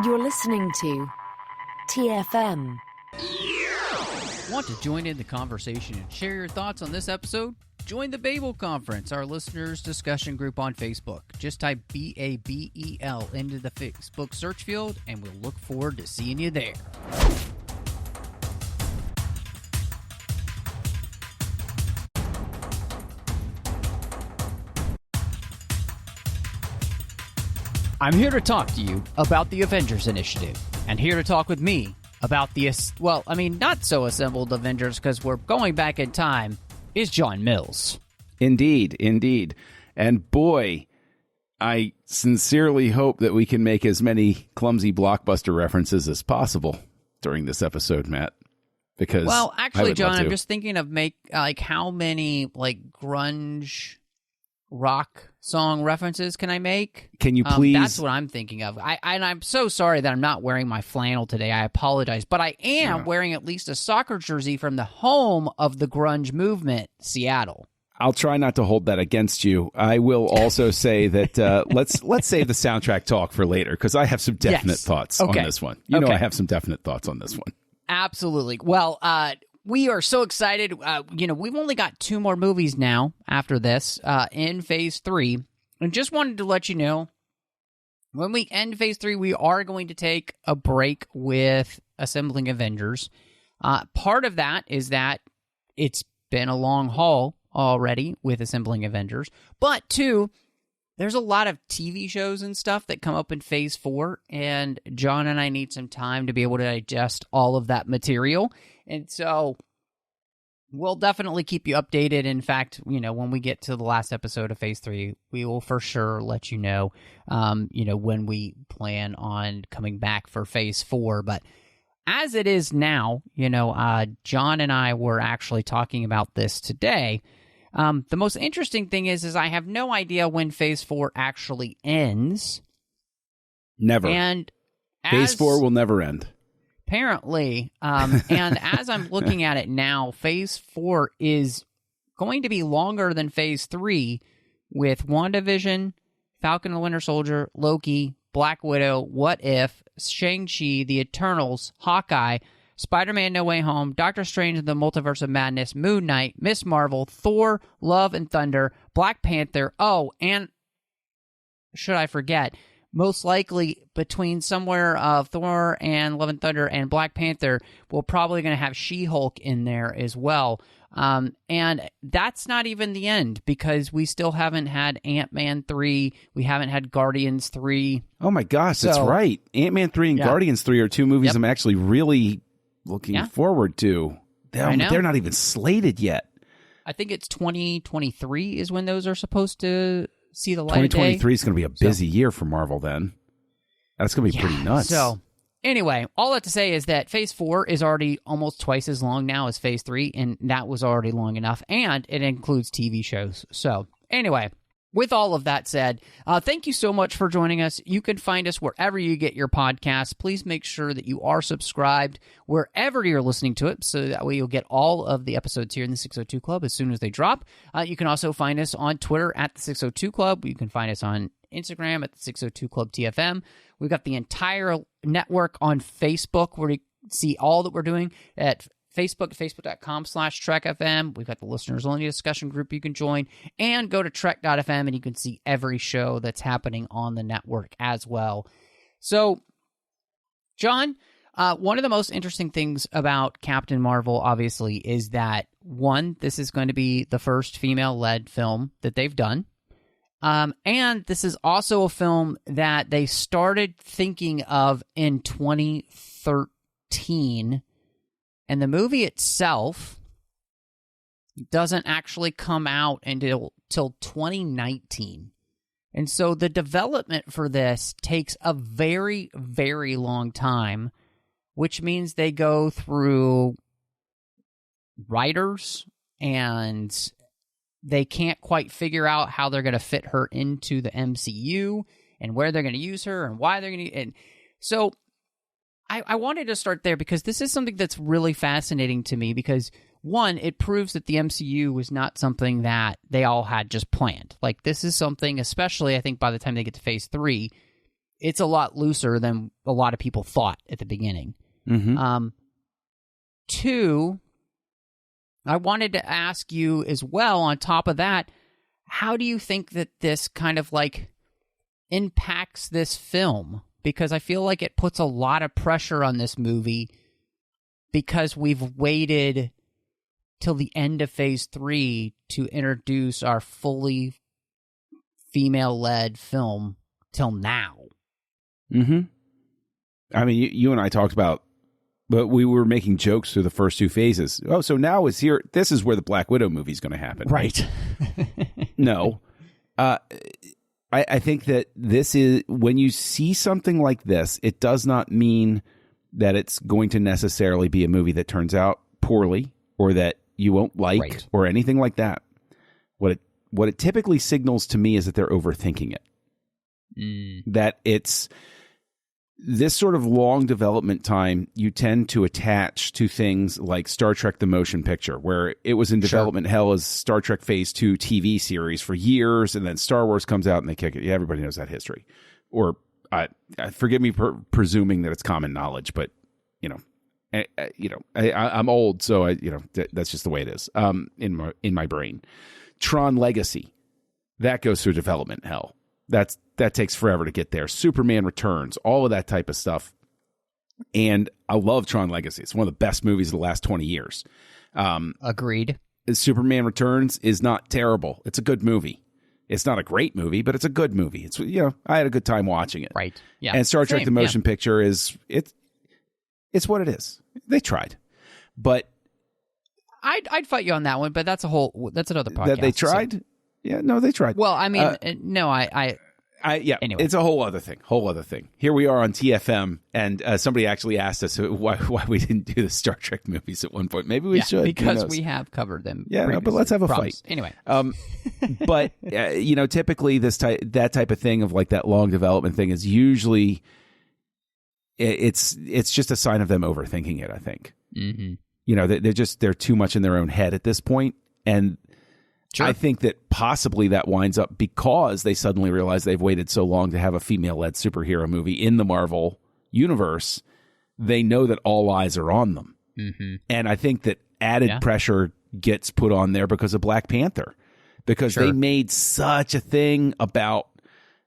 You're listening to TFM. Want to join in the conversation and share your thoughts on this episode? Join the Babel Conference, our listeners' discussion group on Facebook. Just type BABEL into the Facebook search field, and we'll look forward to seeing you there. I'm here to talk to you about the Avengers Initiative, and here to talk with me about the, not so assembled Avengers, because we're going back in time, is John Mills. Indeed. And boy, I sincerely hope that we can make as many clumsy blockbuster references as possible during this episode, Matt. Because actually, John, I'm just thinking of how many grunge rock song references can I make? Can you please? That's what I'm thinking of. I'm so sorry that I'm not wearing my flannel today. I apologize. But I am wearing at least a soccer jersey from the home of the grunge movement, Seattle. I'll try not to hold that against you. I will also say that let's save the soundtrack talk for later, because I have some definite thoughts on this one. I have some definite thoughts on this one. Absolutely. Well, we are so excited. We've only got 2 more movies now after this in Phase 3. And just wanted to let you know, when we end Phase 3, we are going to take a break with assembling Avengers. Part of that is that it's been a long haul already with assembling Avengers. But 2, there's a lot of TV shows and stuff that come up in Phase 4, and John and I need some time to be able to digest all of that material. And so we'll definitely keep you updated. In fact, when we get to the last episode of Phase 3, we will for sure let you know, when we plan on coming back for Phase 4. But as it is now, John and I were actually talking about this today. The most interesting thing is I have no idea when Phase 4 actually ends. Never. And Phase 4 will never end. Apparently. And as I'm looking at it now, Phase 4 is going to be longer than Phase 3, with WandaVision, Falcon and the Winter Soldier, Loki, Black Widow, What If, Shang-Chi, The Eternals, Hawkeye, Spider-Man No Way Home, Doctor Strange and the Multiverse of Madness, Moon Knight, Miss Marvel, Thor, Love and Thunder, Black Panther, and should I forget, most likely between somewhere of Thor and Love and Thunder and Black Panther, we're probably going to have She-Hulk in there as well. And that's not even the end, because we still haven't had Ant-Man 3. We haven't had Guardians 3. Oh my gosh, that's right. Ant-Man 3 and Guardians 3 are 2 movies I'm actually really looking forward to. They're not even slated yet. I think it's 2023 is when those are supposed to see the light of day. 2023 is going to be a busy year for Marvel then. That's going to be pretty nuts. So, anyway, all I have to say is that Phase 4 is already almost twice as long now as Phase 3, and that was already long enough, and it includes TV shows. So, anyway, with all of that said, thank you so much for joining us. You can find us wherever you get your podcasts. Please make sure that you are subscribed wherever you're listening to it, so that way you'll get all of the episodes here in the 602 Club as soon as they drop. You can also find us on Twitter at the 602 Club. You can find us on Instagram at the 602 Club TFM. We've got the entire network on Facebook, where you see all that we're doing at facebook.com/TrekFM. We've got the listeners only discussion group you can join, and go to Trek.fm and you can see every show that's happening on the network as well. So, John, one of the most interesting things about Captain Marvel, obviously, is that, one, this is going to be the first female-led film that they've done. And this is also a film that they started thinking of in 2013. And the movie itself doesn't actually come out until 2019. And so the development for this takes a very, very long time, which means they go through writers, and they can't quite figure out how they're going to fit her into the MCU, and where they're going to use her, and why they're going to... And so I wanted to start there, because this is something that's really fascinating to me, because, one, it proves that the MCU was not something that they all had just planned. Like, this is something, especially, I think, by the time they get to Phase 3, it's a lot looser than a lot of people thought at the beginning. Mm-hmm. Two, I wanted to ask you as well, on top of that, how do you think that this kind of like impacts this film? Because I feel like it puts a lot of pressure on this movie because we've waited till the end of phase 3 to introduce our fully female-led film till now. Mm-hmm. I mean, you and I talked about, but we were making jokes through the first 2 phases. Oh, so now it's here. This is where the Black Widow movie is going to happen. Right. No. I think that this is, when you see something like this, it does not mean that it's going to necessarily be a movie that turns out poorly or that you won't like or anything like that. What it typically signals to me is that they're overthinking it. That it's this sort of long development time you tend to attach to things like Star Trek the Motion Picture, where it was in development hell as Star Trek Phase 2 TV series for years, and then Star Wars comes out and they kick it. Yeah, everybody knows that history. Or forgive me for presuming that it's common knowledge, but I'm old, so that's just the way it is. In my brain, Tron Legacy, that goes through development hell. That takes forever to get there. Superman Returns, all of that type of stuff. And I love Tron Legacy. It's one of the best movies of the last 20 years. Agreed. Superman Returns is not terrible. It's a good movie. It's not a great movie, but it's a good movie. It's I had a good time watching it. Right. Yeah. And Star Trek the Motion Picture is it's what it is. They tried. But I'd fight you on that one, but that's another podcast. That they tried? So. Yeah, no, they tried. Well, I mean, no, anyway. It's a whole other thing. Here we are on TFM, and somebody actually asked us why we didn't do the Star Trek movies at one point. Maybe we should. Because we have covered them. Yeah, no, but let's have a fight. Anyway. But, typically that type of thing of like that long development thing is usually, it's just a sign of them overthinking it, I think. Mm-hmm. They're too much in their own head at this point, and I think that possibly that winds up because they suddenly realize they've waited so long to have a female-led superhero movie in the Marvel universe. They know that all eyes are on them. Mm-hmm. And I think that added pressure gets put on there because of Black Panther. Because they made such a thing about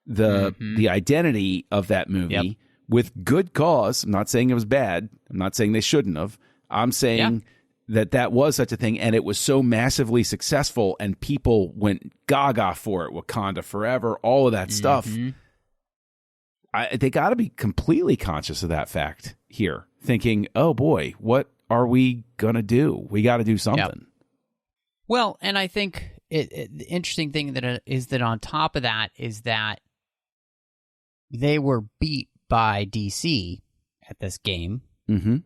the identity of that movie with good cause. I'm not saying it was bad. I'm not saying they shouldn't have. I'm saying... that was such a thing, and it was so massively successful, and people went gaga for it. Wakanda Forever, all of that stuff. They got to be completely conscious of that fact here, thinking, oh boy, what are we going to do? We got to do something. Yep. Well, and I think the interesting thing is that on top of that is that they were beat by DC at this game. Mm-hmm.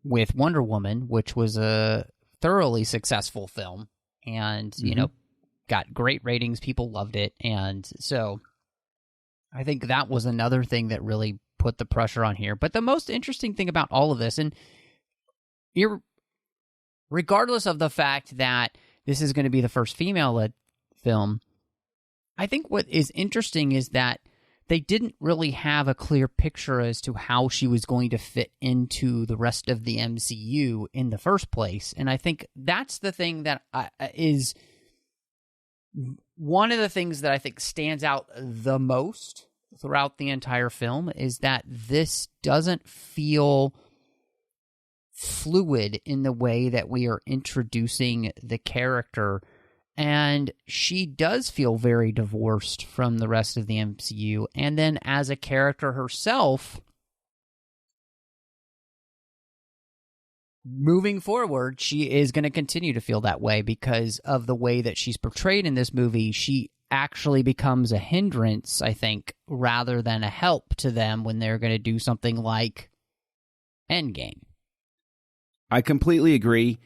With Wonder Woman, which was a thoroughly successful film and, got great ratings. People loved it. And so I think that was another thing that really put the pressure on here. But the most interesting thing about all of this, and regardless of the fact that this is going to be the first female-led film, I think what is interesting is that they didn't really have a clear picture as to how she was going to fit into the rest of the MCU in the first place. And I think that's the thing that is one of the things that I think stands out the most throughout the entire film is that this doesn't feel fluid in the way that we are introducing the character. And she does feel very divorced from the rest of the MCU. And then as a character herself, moving forward, she is going to continue to feel that way because of the way that she's portrayed in this movie. She actually becomes a hindrance, I think, rather than a help to them when they're going to do something like Endgame. I completely agree.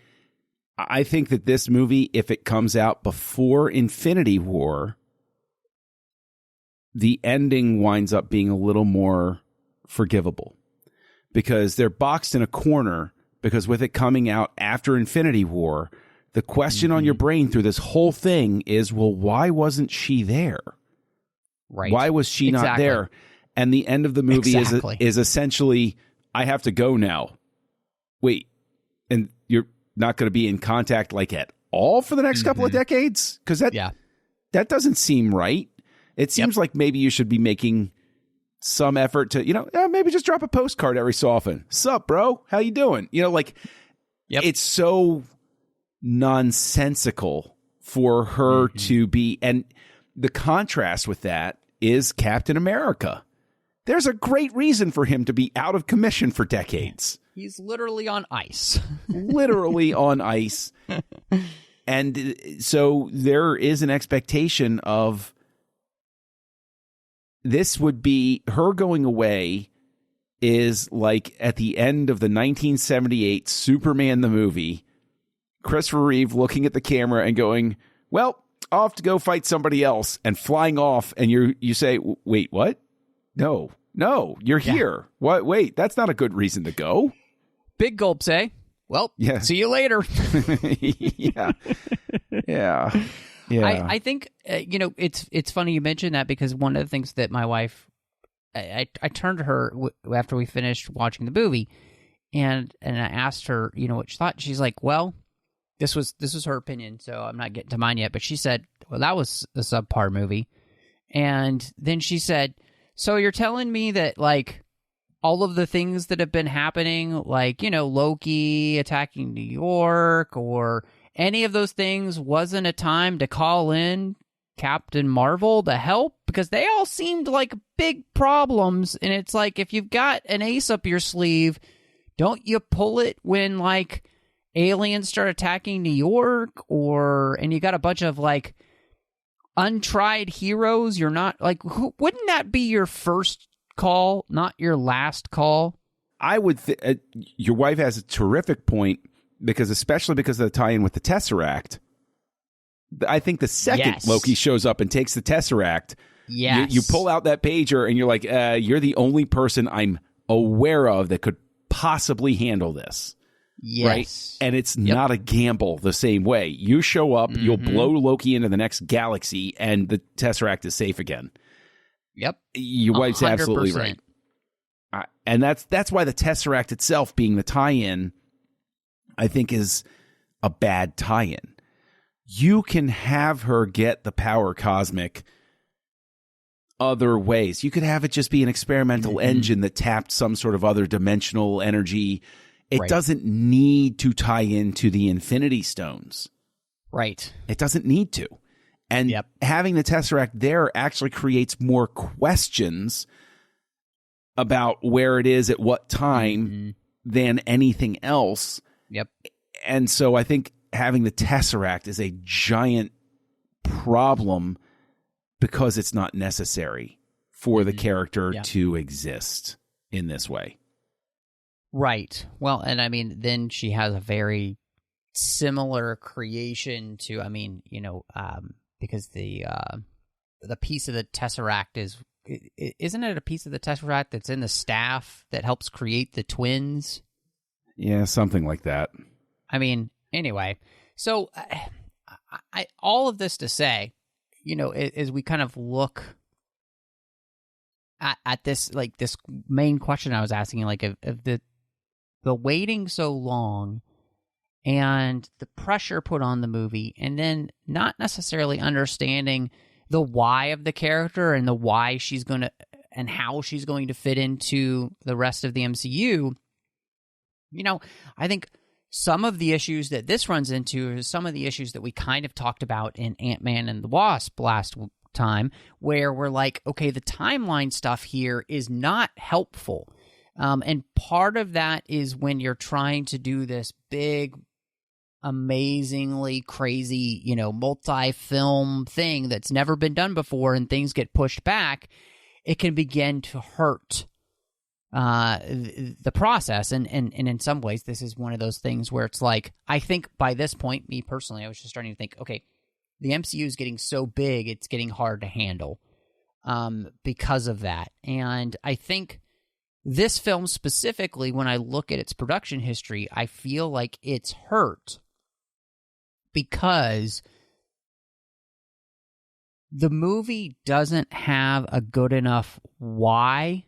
I think that this movie, if it comes out before Infinity War, the ending winds up being a little more forgivable because they're boxed in a corner because with it coming out after Infinity War, the question on your brain through this whole thing is, well, why wasn't she there? Right. Why was she not there? And the end of the movie Exactly. is essentially, I have to go now. Wait, and you're not going to be in contact like at all for the next couple of decades? Because that doesn't seem right. It seems like maybe you should be making some effort to, maybe just drop a postcard every so often. Sup, bro? How you doing? It's so nonsensical for her to be. And the contrast with that is Captain America. There's a great reason for him to be out of commission for decades. He's literally on ice. Literally on ice. And so there is an expectation of this would be her going away is like at the end of the 1978 Superman the movie, Christopher Reeve looking at the camera and going, well, I'll have to go fight somebody else, and flying off. And you say, wait, what? No, you're here. What? Wait, that's not a good reason to go. Big gulps, eh? Well, see you later. Yeah. I think, it's funny you mentioned that, because one of the things that my wife, I turned to her after we finished watching the movie, and I asked her, what she thought. She's like, well, this was her opinion, so I'm not getting to mine yet. But she said, well, that was a subpar movie. And then she said, so you're telling me that, like, all of the things that have been happening, like, Loki attacking New York, or any of those things, wasn't a time to call in Captain Marvel to help? Because they all seemed like big problems. And it's like, if you've got an ace up your sleeve, don't you pull it when, like, aliens start attacking New York, and you got a bunch of, like, untried heroes? You're not, like, wouldn't that be your first call, not your last call? I would your wife has a terrific point, especially because of the tie-in with the Tesseract. I think the second Loki shows up and takes the Tesseract, you pull out that pager and you're like, you're the only person I'm aware of that could possibly handle this. Yes. Right? And it's not a gamble the same way. You show up, you'll blow Loki into the next galaxy, and the Tesseract is safe again. Yep. Your wife's 100%. absolutely right. And that's why the Tesseract itself being the tie-in, I think, is a bad tie-in. You can have her get the power cosmic other ways. You could have it just be an experimental engine that tapped some sort of other dimensional energy. It doesn't need to tie into the Infinity Stones. Right. It doesn't need to. And having the Tesseract there actually creates more questions about where it is at what time than anything else. Yep. And so I think having the Tesseract is a giant problem because it's not necessary for the character to exist in this way. Right. Well, and I mean, then she has a very similar creation to, because the piece of the Tesseract isn't it a piece of the Tesseract that's in the staff that helps create the twins? Yeah, something like that. I mean, anyway, so I all of this to say, as we kind of look at this, like, this main question I was asking, like, of the waiting so long and the pressure put on the movie, and then not necessarily understanding the why of the character and the why she's going to, and how she's going to fit into the rest of the MCU. I think some of the issues that this runs into is some of the issues that we kind of talked about in Ant-Man and the Wasp last time, where we're like, okay, the timeline stuff here is not helpful. And part of that is when you're trying to do this big, amazingly crazy, multi-film thing that's never been done before, and things get pushed back, it can begin to hurt the process. And in some ways, this is one of those things where it's like, I think by this point, me personally, I was just starting to think, okay, the MCU is getting so big, it's getting hard to handle because of that. And I think this film specifically, when I look at its production history, I feel like it's hurt because the movie doesn't have a good enough why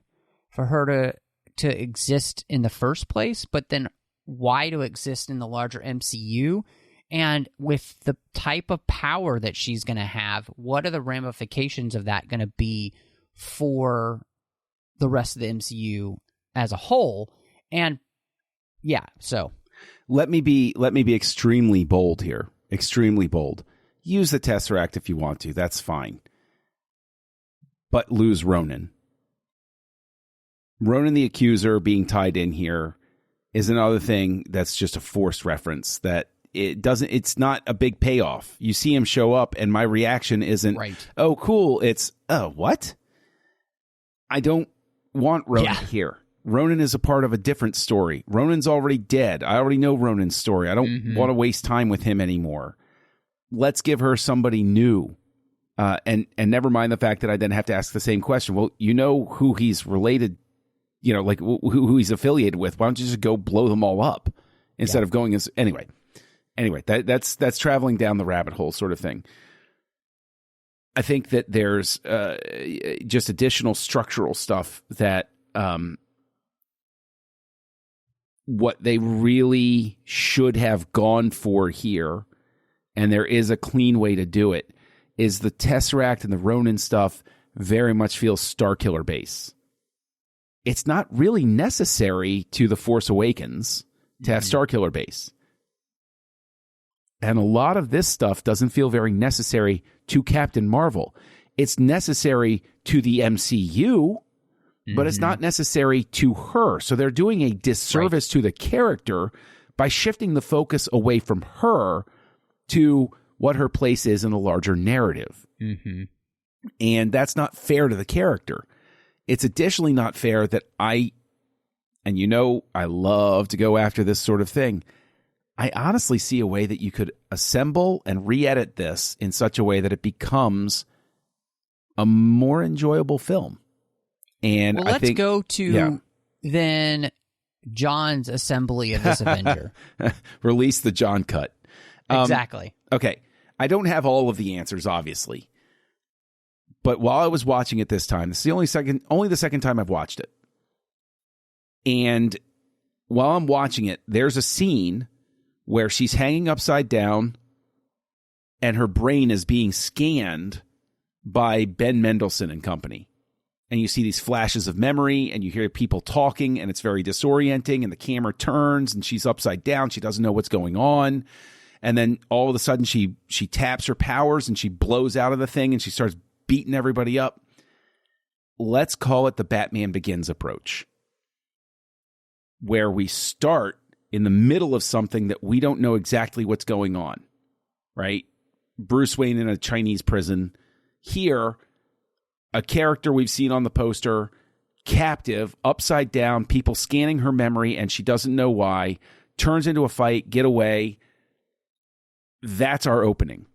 for her to exist in the first place, but then why to exist in the larger MCU. And with the type of power that she's going to have, what are the ramifications of that going to be for the rest of the MCU as a whole? And yeah, so let me be extremely bold here. Extremely bold. Use the Tesseract if you want to. That's fine. But lose Ronan. Ronan the Accuser being tied in here is another thing that's just a forced reference that it's not a big payoff. You see him show up and my reaction isn't, right. Oh, cool. It's, what? I don't want Ronan here. Ronan is a part of a different story. Ronan's already dead. I already know Ronan's story. I don't want to waste time with him anymore. Let's give her somebody new. And never mind the fact that I then have to ask the same question. Well, you know who he's related, like who he's affiliated with. Why don't you just go blow them all up instead of going as anyway? Anyway, that's traveling down the rabbit hole sort of thing. I think that there's just additional structural stuff that what they really should have gone for here, and there is a clean way to do it, is the Tesseract and the Ronin stuff very much feels Starkiller base. It's not really necessary to The Force Awakens to have Starkiller base. And a lot of this stuff doesn't feel very necessary to Captain Marvel. It's necessary to the MCU, but it's not necessary to her. So they're doing a disservice to the character by shifting the focus away from her to what her place is in the larger narrative. And that's not fair to the character. It's additionally not fair that I love to go after this sort of thing. I honestly see a way that you could assemble and re-edit this in such a way that it becomes a more enjoyable film. And well, let's go to then John's assembly of this Avenger. Release the John cut. Exactly. Okay. I don't have all of the answers, obviously. But while I was watching it this time, this is only the second time I've watched it. And while I'm watching it, there's a scene where she's hanging upside down and her brain is being scanned by Ben Mendelsohn and company. And you see these flashes of memory and you hear people talking and it's very disorienting and the camera turns and she's upside down. She doesn't know what's going on. And then all of a sudden she taps her powers and she blows out of the thing and she starts beating everybody up. Let's call it the Batman Begins approach, where we start in the middle of something that we don't know exactly what's going on, right? Bruce Wayne in a Chinese prison. Here, a character we've seen on the poster, captive, upside down, people scanning her memory, and she doesn't know why, turns into a fight, get away. That's our opening.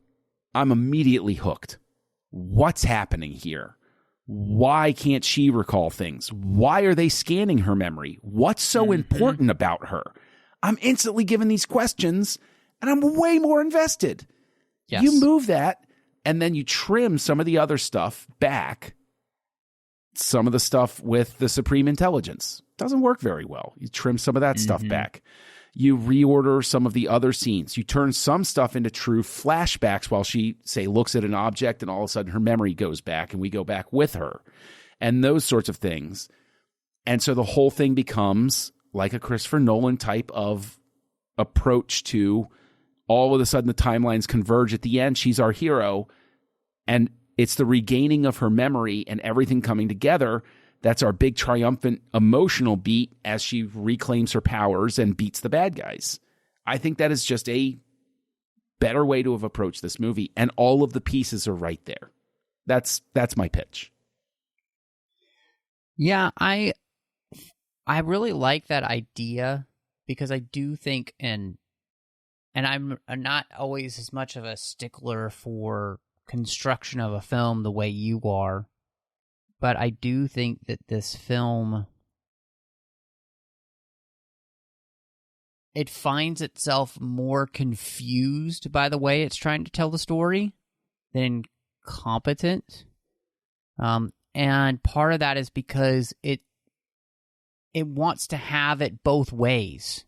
I'm immediately hooked. What's happening here? Why can't she recall things? Why are they scanning her memory? What's so important about her? I'm instantly given these questions, and I'm way more invested. Yes. You move that, and then you trim some of the other stuff back. Some of the stuff with the Supreme Intelligence doesn't work very well. You trim some of that stuff back. You reorder some of the other scenes. You turn some stuff into true flashbacks while she, say, looks at an object and all of a sudden her memory goes back and we go back with her and those sorts of things. And so the whole thing becomes like a Christopher Nolan type of approach to all of a sudden the timelines converge at the end. She's our hero. And it's the regaining of her memory and everything coming together. That's our big triumphant emotional beat as she reclaims her powers and beats the bad guys. I think that is just a better way to have approached this movie. And all of the pieces are right there. That's my pitch. Yeah, I really like that idea because I do think, and I'm not always as much of a stickler for construction of a film the way you are, but I do think that this film, it finds itself more confused by the way it's trying to tell the story than competent. And part of that is because it wants to have it both ways.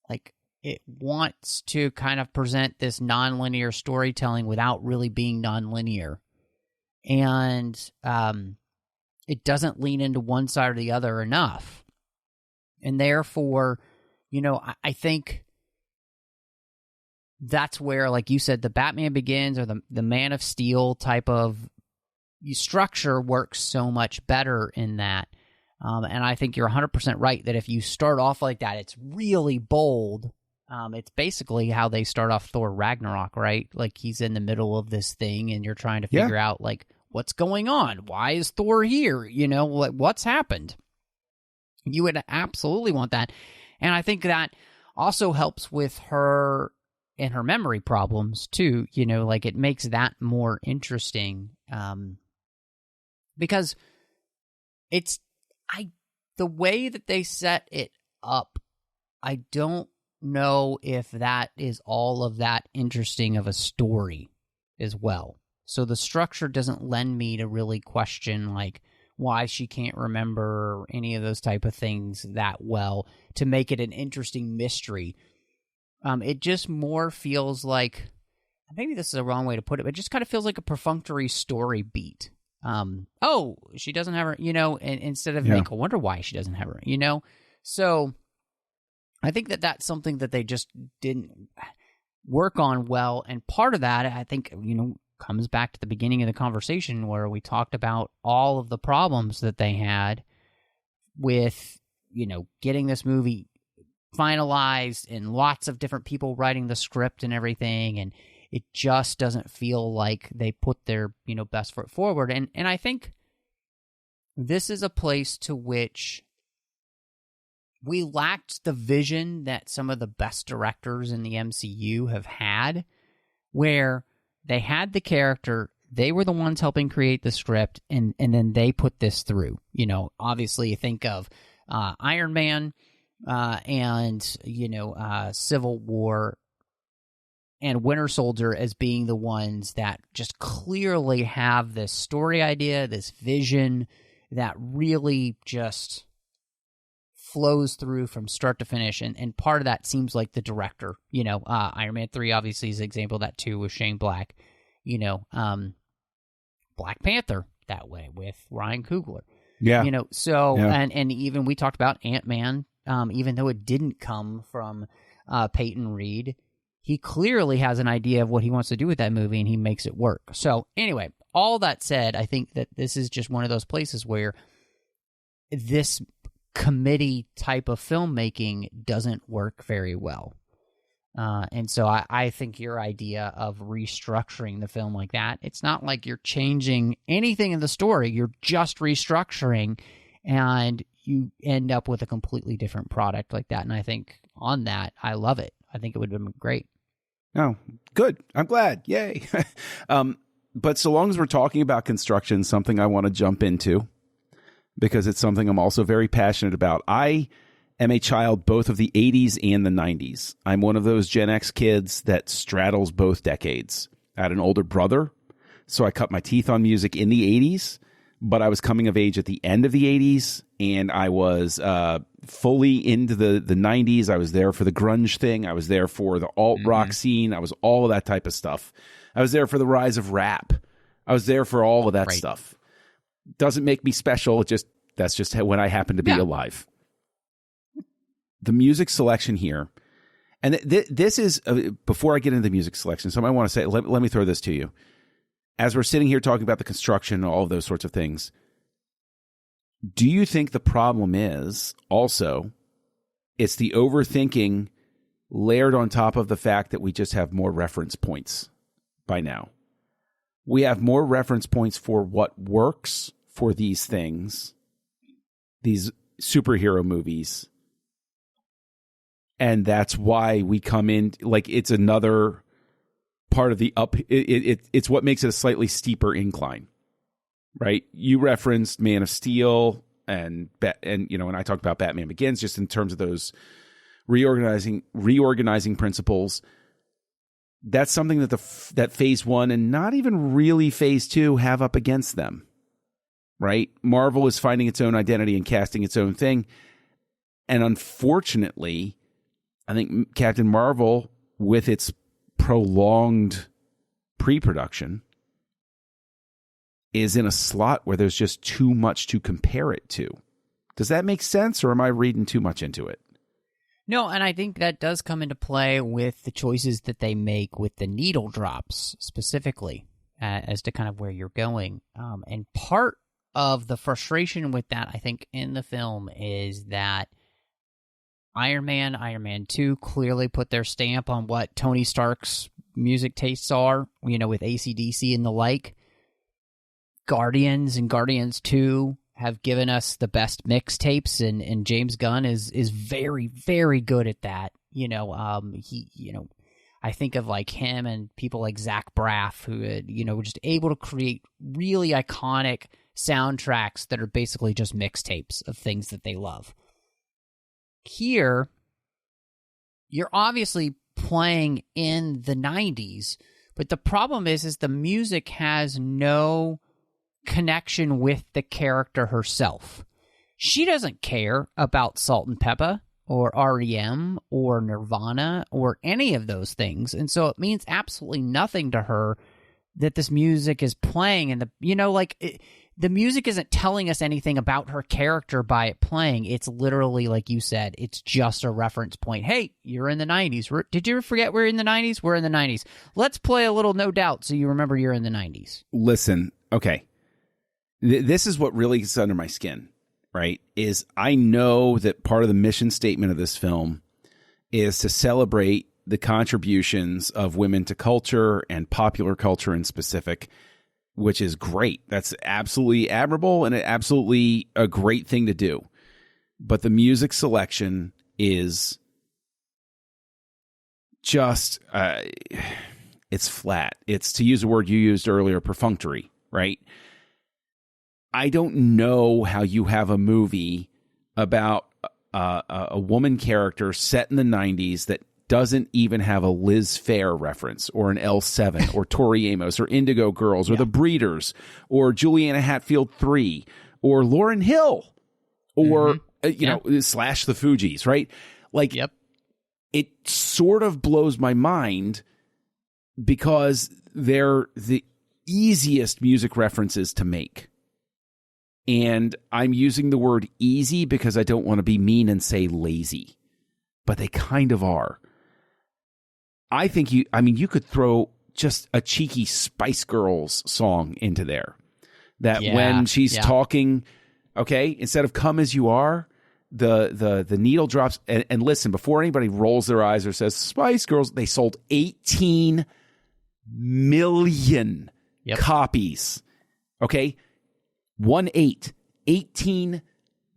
Like, it wants to kind of present this nonlinear storytelling without really being nonlinear. And it doesn't lean into one side or the other enough. And therefore, I think that's where, like you said, the Batman Begins or the Man of Steel type of structure works so much better in that. And I think you're 100% right that if you start off like that, it's really bold. It's basically how they start off Thor Ragnarok, right? Like, he's in the middle of this thing and you're trying to figure out, like, what's going on? Why is Thor here? What's happened? You would absolutely want that. And I think that also helps with her and her memory problems too. Like, it makes that more interesting. Because the way that they set it up, I don't know if that is all of that interesting of a story as well. So the structure doesn't lend me to really question, like, why she can't remember any of those type of things that well to make it an interesting mystery. It just more feels like, maybe this is a wrong way to put it, but it just kind of feels like a perfunctory story beat. She doesn't have her, and instead of make a wonder why she doesn't have her, So I think that that's something that they just didn't work on well. And part of that, I think, comes back to the beginning of the conversation where we talked about all of the problems that they had with, getting this movie finalized and lots of different people writing the script and everything. And it just doesn't feel like they put their, best foot forward. And I think this is a place to which we lacked the vision that some of the best directors in the MCU have had, where they had the character, they were the ones helping create the script, and then they put this through. Obviously you think of Iron Man and, Civil War and Winter Soldier as being the ones that just clearly have this story idea, this vision that really just flows through from start to finish. And part of that seems like the director. Iron Man 3 obviously is an example of that too with Shane Black. Black Panther that way with Ryan Coogler. Yeah. And even we talked about Ant-Man, even though it didn't come from Peyton Reed, he clearly has an idea of what he wants to do with that movie, and he makes it work. So anyway, all that said, I think that this is just one of those places where this committee type of filmmaking doesn't work very well. And so I think your idea of restructuring the film like that, it's not like you're changing anything in the story. You're just restructuring, and you end up with a completely different product like that. And I think on that, I love it. I think it would have been great. Oh, good. I'm glad. Yay. But so long as we're talking about construction, something I want to jump into, because it's something I'm also very passionate about. I am a child both of the 80s and the 90s. I'm one of those Gen X kids that straddles both decades. I had an older brother, so I cut my teeth on music in the 80s, but I was coming of age at the end of the 80s, and I was fully into the 90s. I was there for the grunge thing. I was there for the alt-rock scene. I was all of that type of stuff. I was there for the rise of rap. I was there for all of that stuff. Doesn't make me special. That's just when I happen to be alive. The music selection here, and this is, before I get into the music selection, so I want to say, let me throw this to you. As we're sitting here talking about the construction and all of those sorts of things, do you think the problem is also it's the overthinking layered on top of the fact that we just have more reference points by now? We have more reference points for what works for these things, these superhero movies. And that's why we come in, like, it's another part of the up. It's what makes it a slightly steeper incline, right? You referenced Man of Steel and I talked about Batman Begins just in terms of those reorganizing principles. that's something that that Phase 1 and not even really Phase 2 have up against them, right? Marvel is finding its own identity and casting its own thing. And unfortunately, I think Captain Marvel, with its prolonged pre-production, is in a slot where there's just too much to compare it to. Does that make sense, or am I reading too much into it? No, and I think that does come into play with the choices that they make with the needle drops specifically, as to kind of where you're going. And part of the frustration with that, I think, in the film is that Iron Man 2 clearly put their stamp on what Tony Stark's music tastes are, with AC/DC and the like. Guardians and Guardians 2 have given us the best mixtapes, and James Gunn is very, very good at that. I think of like him and people like Zach Braff, who were just able to create really iconic soundtracks that are basically just mixtapes of things that they love. Here, you're obviously playing in the 90s, but the problem is the music has no connection with the character herself. She doesn't care about Salt and Pepper or REM or Nirvana or any of those things, and so it means absolutely nothing to her that this music is playing. And the music isn't telling us anything about her character by it playing. It's literally, like you said, it's just a reference point. Hey, you're in the 90s. Did you forget we're in the 90s? We're in the 90s. Let's play a little No Doubt so you remember you're in the 90s. Listen, okay. This is what really gets under my skin, right? Is I know that part of the mission statement of this film is to celebrate the contributions of women to culture and popular culture in specific, which is great. That's absolutely admirable and absolutely a great thing to do. But the music selection is just, it's flat. It's, to use a word you used earlier, perfunctory, right? I don't know how you have a movie about a woman character set in the 90s that doesn't even have a Liz Phair reference or an L7 or Tori Amos or Indigo Girls or The Breeders or Juliana Hatfield 3 or Lauryn Hill or, Slash the Fugees, right? Like, it sort of blows my mind because they're the easiest music references to make. And I'm using the word easy because I don't want to be mean and say lazy, but they kind of are. I think you could throw just a cheeky Spice Girls song into there. That when she's talking, okay, instead of Come As You Are, the needle drops. And listen, before anybody rolls their eyes or says Spice Girls, they sold 18 million copies. Okay? 18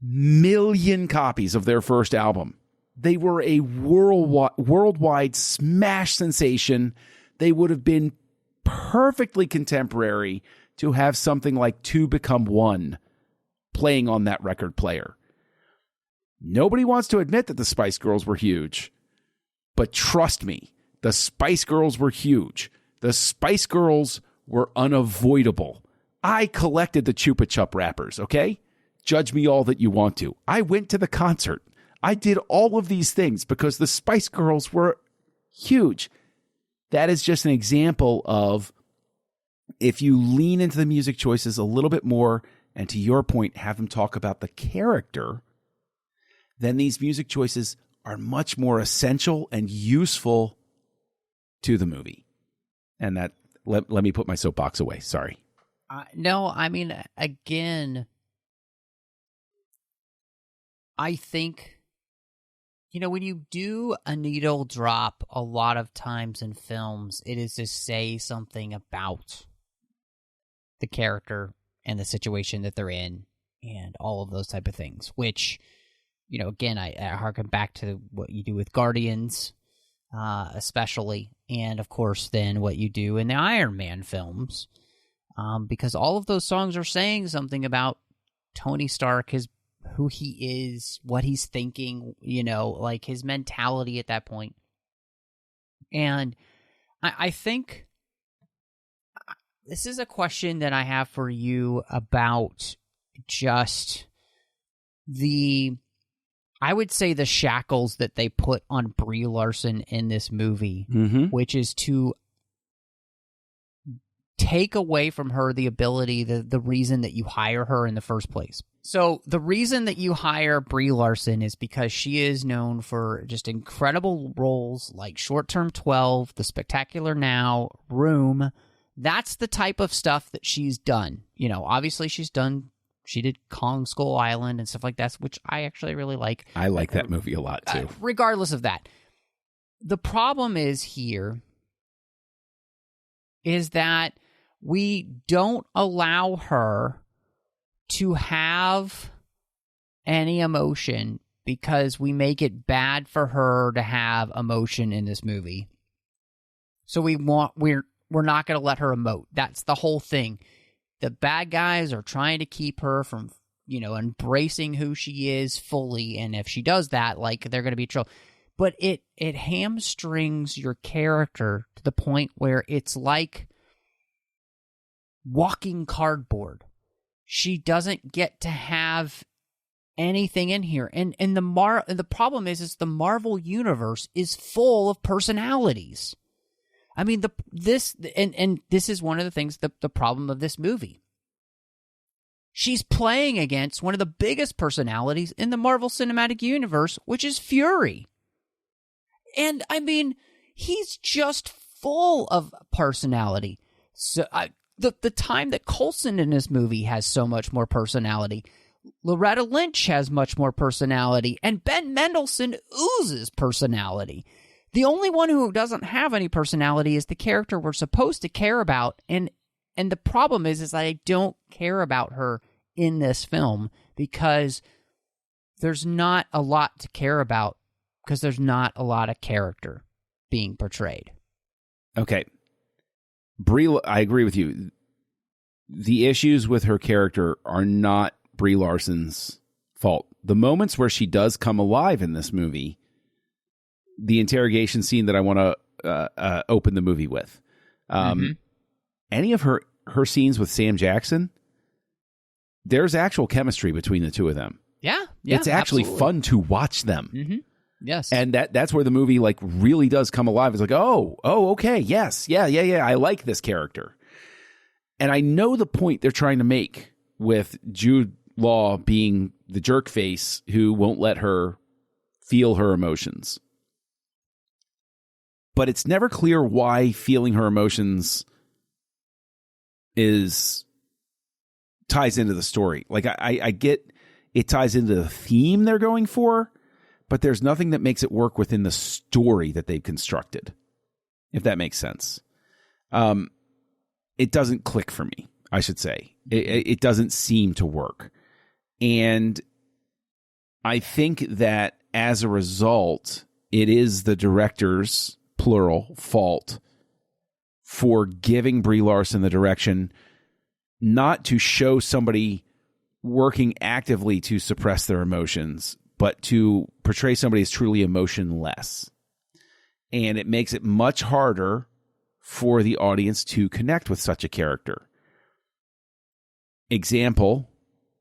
million copies of their first album. They were a worldwide smash sensation. They would have been perfectly contemporary to have something like Two Become One playing on that record player. Nobody wants to admit that the Spice Girls were huge. But trust me, the Spice Girls were huge. The Spice Girls were unavoidable. I collected the Chupa Chup wrappers, okay? Judge me all that you want to. I went to the concert. I did all of these things because the Spice Girls were huge. That is just an example of if you lean into the music choices a little bit more, and to your point, have them talk about the character, then these music choices are much more essential and useful to the movie. And that, let me put my soapbox away. Sorry. No, I mean, again, I think, when you do a needle drop a lot of times in films, it is to say something about the character and the situation that they're in and all of those type of things, which, again, I harken back to what you do with Guardians, especially, and of course then what you do in the Iron Man films. Because all of those songs are saying something about Tony Stark, who he is, what he's thinking, like his mentality at that point. And I think this is a question that I have for you about just I would say the shackles that they put on Brie Larson in this movie, which is to take away from her the ability, the reason that you hire her in the first place. So the reason that you hire Brie Larson is because she is known for just incredible roles like Short Term 12, The Spectacular Now, Room. That's the type of stuff that she's done. You know, obviously she did Kong Skull Island and stuff like that, which I actually really like. I like that movie a lot, too. Regardless of that. The problem is here is that we don't allow her to have any emotion because we make it bad for her to have emotion in this movie. So we're not going to let her emote. That's the whole thing. The bad guys are trying to keep her from, you know, embracing who she is fully, and if she does that, like, they're going to be in trouble. But it hamstrings your character to the point where it's like walking cardboard. She doesn't get to have anything in here. And the problem is the Marvel universe is full of personalities. I mean, this is one of the things, the problem of this movie. She's playing against one of the biggest personalities in the Marvel Cinematic Universe, which is Fury. And I mean, he's just full of personality. So the time that Coulson in this movie has so much more personality. Loretta Lynch has much more personality, and Ben Mendelsohn oozes personality. The only one who doesn't have any personality is the character we're supposed to care about, and the problem is I don't care about her in this film because there's not a lot to care about because there's not a lot of character being portrayed. Okay. Brie, I agree with you. The issues with her character are not Brie Larson's fault. The moments where she does come alive in this movie, the interrogation scene that I want to open the movie with, any of her scenes with Sam Jackson, there's actual chemistry between the two of them. Yeah, it's actually absolutely fun to watch them. Mm-hmm. Yes, and that's where the movie like really does come alive. It's like, oh, okay, yes, yeah. I like this character, and I know the point they're trying to make with Jude Law being the jerk face who won't let her feel her emotions. But it's never clear why feeling her emotions ties into the story. Like I get it ties into the theme they're going for, but there's nothing that makes it work within the story that they've constructed, if that makes sense. It doesn't click for me, I should say. It doesn't seem to work. And I think that as a result, it is the director's, plural, fault for giving Brie Larson the direction not to show somebody working actively to suppress their emotions, but to portray somebody as truly emotionless. And it makes it much harder for the audience to connect with such a character. Example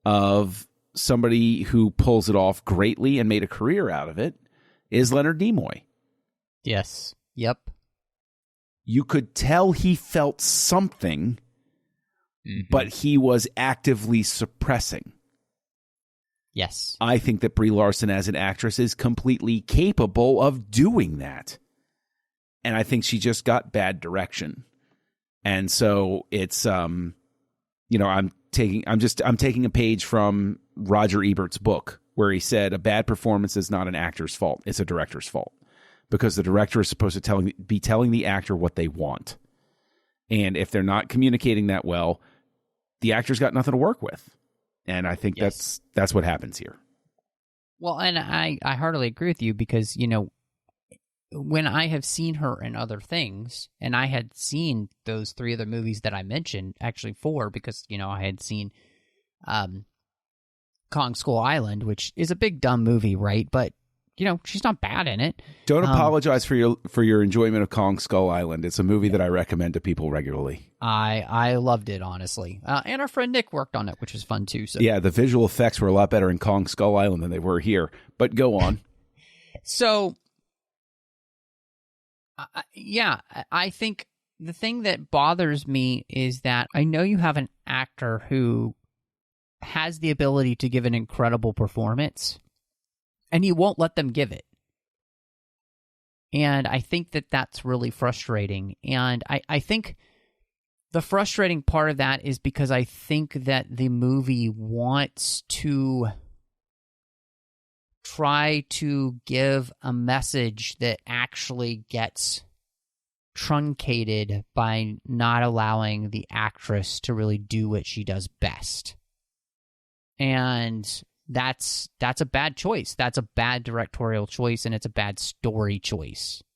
of somebody who pulls it off greatly and made a career out of it is Leonard Nimoy. Yes. Yep. You could tell he felt something, but he was actively suppressing. Yes. I think that Brie Larson as an actress is completely capable of doing that. And I think she just got bad direction. And so it's, I'm taking a page from Roger Ebert's book where he said a bad performance is not an actor's fault. It's a director's fault. Because the director is supposed to be telling the actor what they want. And if they're not communicating that well, the actor's got nothing to work with. And I think that's what happens here. Well, and I heartily agree with you because, when I have seen her in other things, and I had seen those 3 other movies that I mentioned, actually 4, because, I had seen Kong Skull Island, which is a big dumb movie, right? But she's not bad in it. Don't apologize for your enjoyment of Kong Skull Island. It's a movie that I recommend to people regularly. I loved it, honestly. And our friend Nick worked on it, which was fun too. So yeah, the visual effects were a lot better in Kong Skull Island than they were here. But go on. So, I think the thing that bothers me is that I know you have an actor who has the ability to give an incredible performance, and you won't let them give it. And I think that that's really frustrating. And I think the frustrating part of that is because I think that the movie wants to try to give a message that actually gets truncated by not allowing the actress to really do what she does best. And that's a bad choice. That's a bad directorial choice, and it's a bad story choice at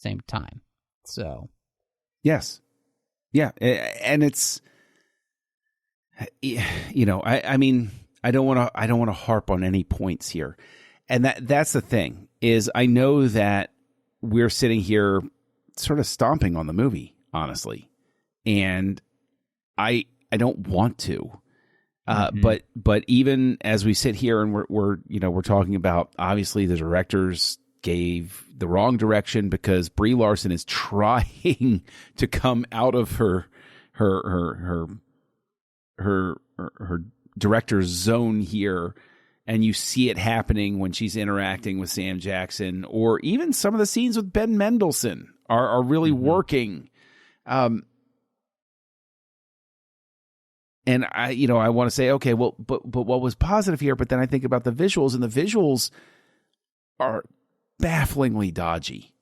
the same time. So, yes. Yeah, and it's, I mean, I don't want to harp on any points here. And that's the thing, is I know that we're sitting here sort of stomping on the movie, honestly. And I don't want to. But even as we sit here and we're talking about, obviously the directors gave the wrong direction because Brie Larson is trying to come out of her director's zone here, and you see it happening when she's interacting with Sam Jackson, or even some of the scenes with Ben Mendelsohn are really working. And I want to say, okay, well, but what was positive here? But then I think about the visuals, and the visuals are bafflingly dodgy.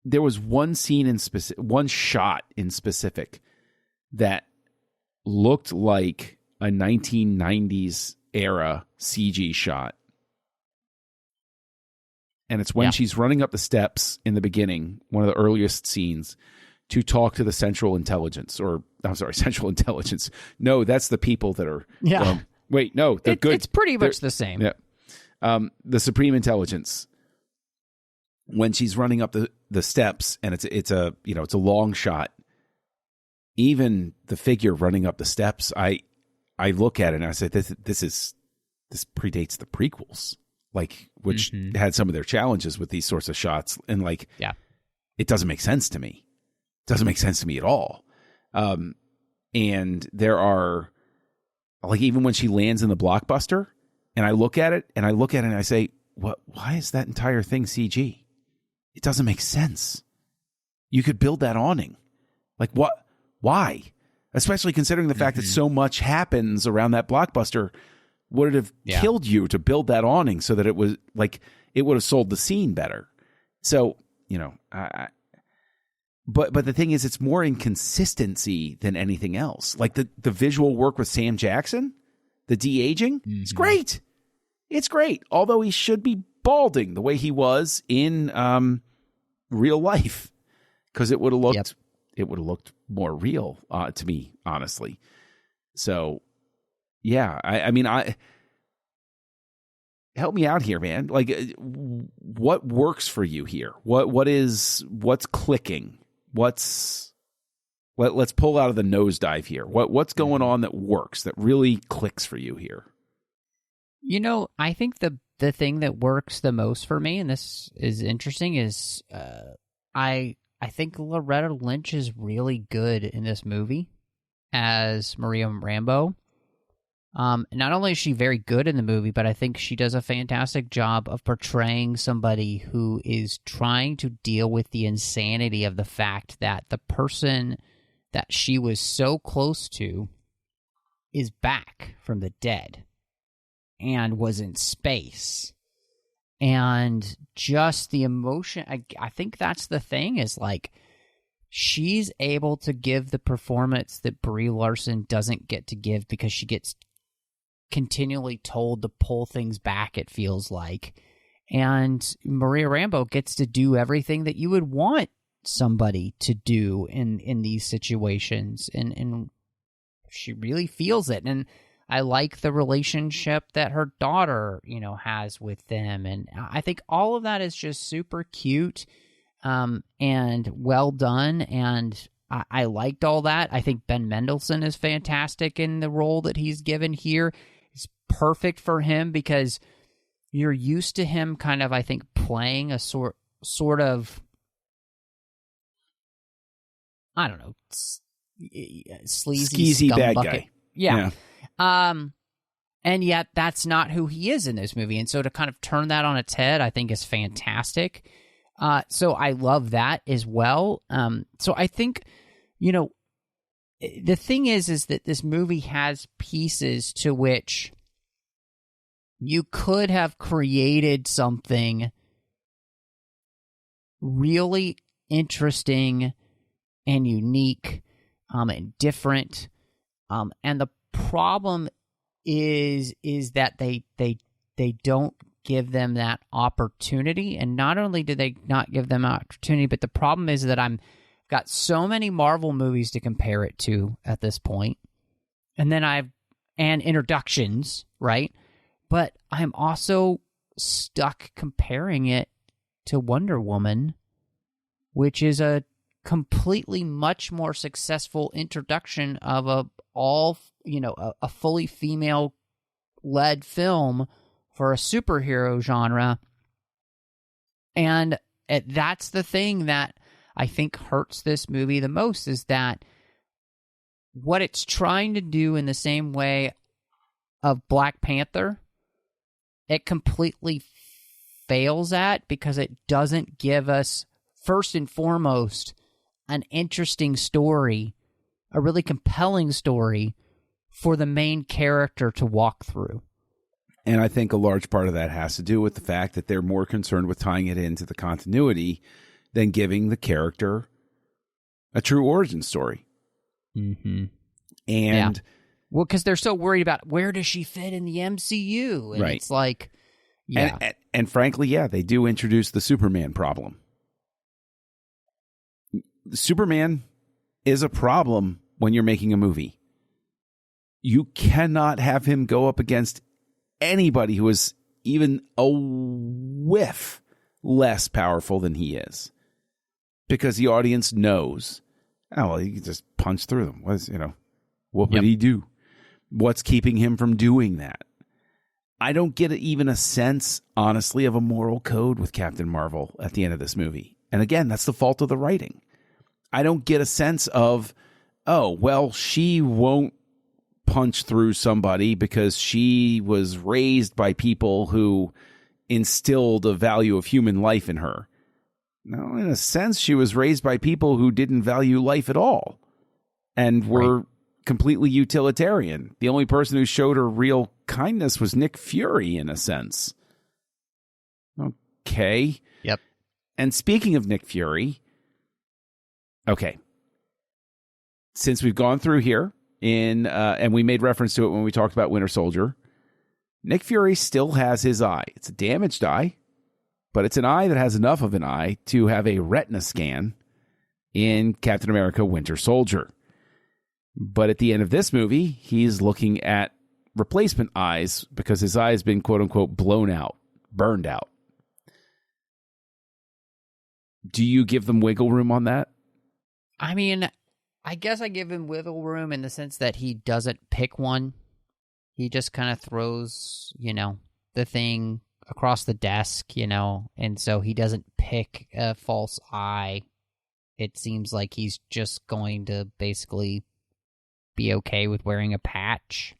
There was one scene one shot in specific that looked like a 1990s era CG shot. And it's when she's running up the steps in the beginning, one of the earliest scenes, to talk to the Central Intelligence. No, that's the people that are... Yeah. Wait, no, they're good. It's pretty much the same. Yeah. The Supreme Intelligence, when she's running up the steps, and it's a long shot. Even the figure running up the steps, I look at it and I say, this predates the prequels, which had some of their challenges with these sorts of shots, and it doesn't make sense to me. It doesn't make sense to me at all. And there are, even when she lands in the blockbuster, and I look at it and I say, why is that entire thing CG? It doesn't make sense. You could build that awning. What? Why? Especially considering the fact that so much happens around that blockbuster. Would it have killed you to build that awning so that it was it would have sold the scene better? So, but the thing is, it's more inconsistency than anything else. The visual work with Sam Jackson, the de-aging, it's great. It's great. Although he should be balding the way he was in real life, because it would have looked more real to me, honestly. So, yeah, I mean, help me out here, man. What works for you here? What's clicking? Let's pull out of the nosedive here. What's going on that works, that really clicks for you here? I think the thing that works the most for me, and this is interesting, is I think Loretta Lynch is really good in this movie as Maria Rambeau. Not only is she very good in the movie, but I think she does a fantastic job of portraying somebody who is trying to deal with the insanity of the fact that the person that she was so close to is back from the dead and was in space. And just the emotion, I think that's the thing, is she's able to give the performance that Brie Larson doesn't get to give, because she gets continually told to pull things back, it feels like. And Maria Rambeau gets to do everything that you would want somebody to do in these situations. And she really feels it. And I like the relationship that her daughter, has with them. And I think all of that is just super cute and well done. And I liked all that. I think Ben Mendelsohn is fantastic in the role that he's given here. It's perfect for him because you're used to him kind of, I think, playing a sort of, I don't know, sleazy skeezy bad bucket. guy. Yeah. And yet that's not who he is in this movie. And so to kind of turn that on its head, I think is fantastic. So I love that as well. So I think, the thing is that this movie has pieces to which you could have created something really interesting and unique and different. And the problem is that they don't give them that opportunity. And not only do they not give them opportunity, but the problem is that I've got so many Marvel movies to compare it to at this point. And then and introductions, right? But I'm also stuck comparing it to Wonder Woman, which is a completely much more successful introduction of a fully female-led film for a superhero genre. And that's the thing that I think hurts this movie the most, is that what it's trying to do in the same way of Black Panther, it completely fails at, because it doesn't give us, first and foremost, an interesting story, a really compelling story for the main character to walk through. And I think a large part of that has to do with the fact that they're more concerned with tying it into the continuity than giving the character a true origin story. Mm-hmm. And well, because they're so worried about where does she fit in the MCU, and right. It's like, and frankly, they do introduce the Superman problem. Superman is a problem when you're making a movie. You cannot have him go up against anybody who is even a whiff less powerful than he is, because the audience knows, he can just punch through them. What would he do? What's keeping him from doing that? I don't get even a sense, honestly, of a moral code with Captain Marvel at the end of this movie. And again, that's the fault of the writing. I don't get a sense of, she won't punch through somebody because she was raised by people who instilled a value of human life in her. No, in a sense, she was raised by people who didn't value life at all and were completely utilitarian. The only person who showed her real kindness was Nick Fury, in a sense. Okay. Yep. And speaking of Nick Fury, since we've gone through here and we made reference to it when we talked about Winter Soldier, Nick Fury still has his eye. It's a damaged eye, but it's an eye that has enough of an eye to have a retina scan in Captain America Winter Soldier. But at the end of this movie, he's looking at replacement eyes because his eye has been, quote unquote, blown out, burned out. Do you give them wiggle room on that? I mean, I guess I give him wiggle room in the sense that he doesn't pick one. He just kind of throws, the thing across the desk, and so he doesn't pick a false eye. It seems like he's just going to basically be okay with wearing a patch.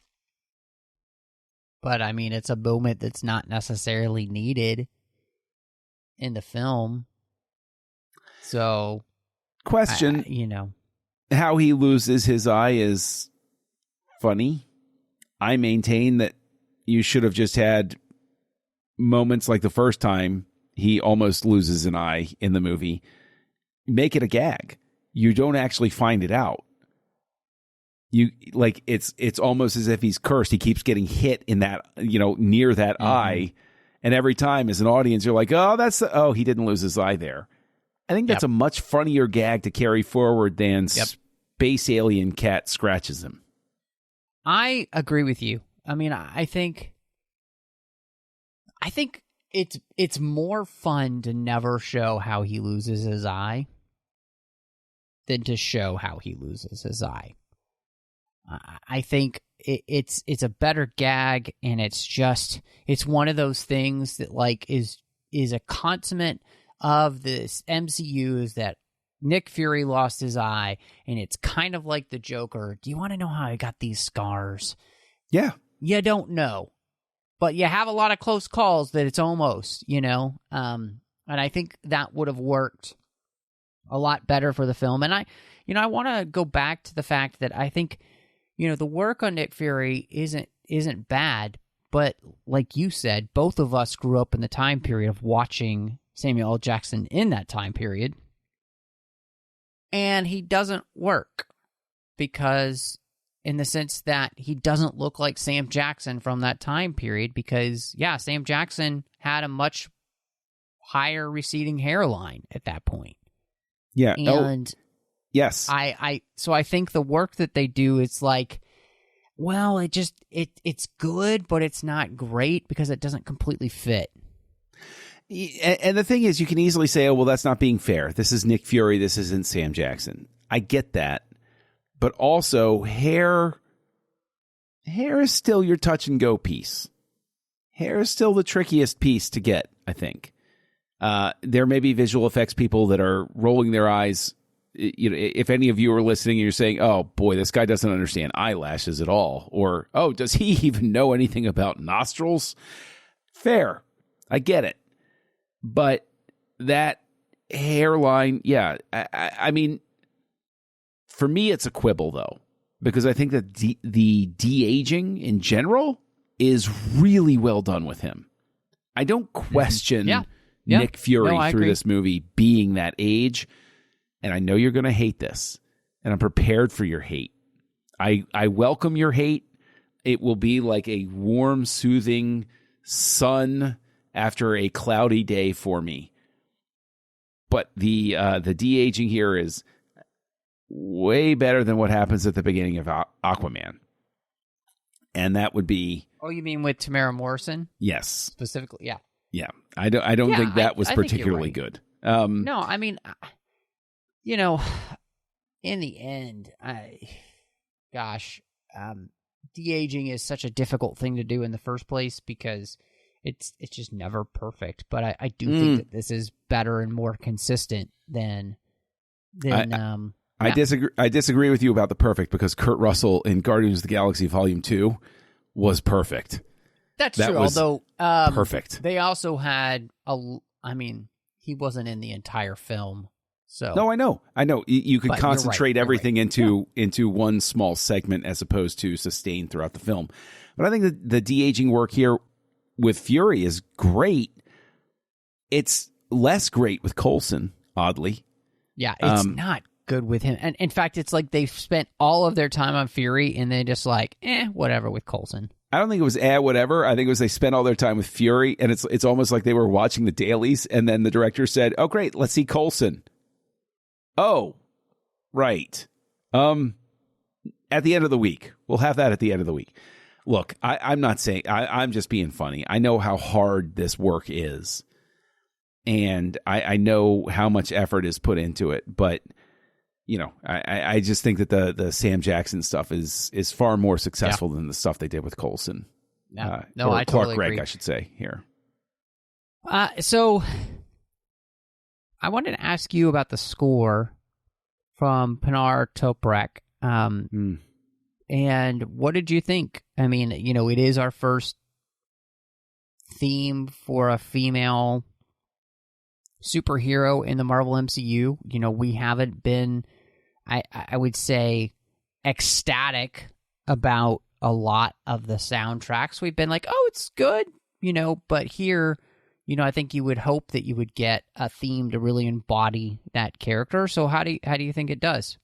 But, I mean, it's a moment that's not necessarily needed in the film. So, question, how he loses his eye is funny. I maintain that you should have just had moments like the first time he almost loses an eye in the movie. Make it a gag. You don't actually find it out. It's almost as if he's cursed. He keeps getting hit in that, near that eye. And every time as an audience, you're like, he didn't lose his eye there. I think that's a much funnier gag to carry forward than Space Alien Cat scratches him. I agree with you. I mean, I think it's more fun to never show how he loses his eye than to show how he loses his eye. I think it's a better gag, and it's one of those things that like is a consummate of this MCU, is that Nick Fury lost his eye, and it's kind of like the Joker. Do you want to know how I got these scars? Yeah. You don't know, but you have a lot of close calls that it's almost, and I think that would have worked a lot better for the film. And I want to go back to the fact that I think, the work on Nick Fury isn't bad, but like you said, both of us grew up in the time period of watching Samuel L. Jackson in that time period. And he doesn't work because, in the sense that he doesn't look like Sam Jackson from that time period, because, Sam Jackson had a much higher receding hairline at that point. Yeah. And yes. So I think the work that they do, it's like, well, it's good, but it's not great because it doesn't completely fit. And the thing is, you can easily say, oh, well, that's not being fair. This is Nick Fury. This isn't Sam Jackson. I get that. But also, hair is still your touch and go piece. Hair is still the trickiest piece to get, I think. There may be visual effects people that are rolling their eyes. If any of you are listening and you're saying, oh, boy, this guy doesn't understand eyelashes at all. Or, oh, does he even know anything about nostrils? Fair. I get it. But that hairline, I mean, for me, it's a quibble, though, because I think that the de-aging in general is really well done with him. I don't question Nick Fury through this movie being that age, and I know you're going to hate this, and I'm prepared for your hate. I welcome your hate. It will be like a warm, soothing sun after a cloudy day for me. But the de-aging here is way better than what happens at the beginning of Aquaman. And that would be... Oh, you mean with Tamara Morrison? Yes. Specifically, yeah. Yeah. I don't think that was particularly good. No, I mean, in the end, de-aging is such a difficult thing to do in the first place because it's just never perfect. But I do think that this is better and more consistent than I disagree with you about the perfect, because Kurt Russell in Guardians of the Galaxy Volume 2 was perfect. That true, although perfect. They also had he wasn't in the entire film. So no, I know. You could concentrate everything into one small segment as opposed to sustained throughout the film. But I think that the de-aging work here with Fury is great. It's less great with Coulson, oddly. Yeah, it's not good with him. And in fact, it's like they've spent all of their time on Fury and they just like, whatever with Coulson. I don't think it was whatever. I think it was they spent all their time with Fury, and it's almost like they were watching the dailies, and then the director said, oh, great, let's see Coulson. Oh, right. At the end of the week. We'll have that at the end of the week. Look, I'm not saying... I'm just being funny. I know how hard this work is, and I know how much effort is put into it, but... I just think that the Sam Jackson stuff is far more successful than the stuff they did with Coulson. No, or I Clark totally Gregg, agree. I should say, here. So, I wanted to ask you about the score from Pinar Toprak. And what did you think? I mean, it is our first theme for a female superhero in the Marvel MCU. We haven't been... I would say ecstatic about a lot of the soundtracks. We've been like, oh, it's good, but here, I think you would hope that you would get a theme to really embody that character. So how do you think it does?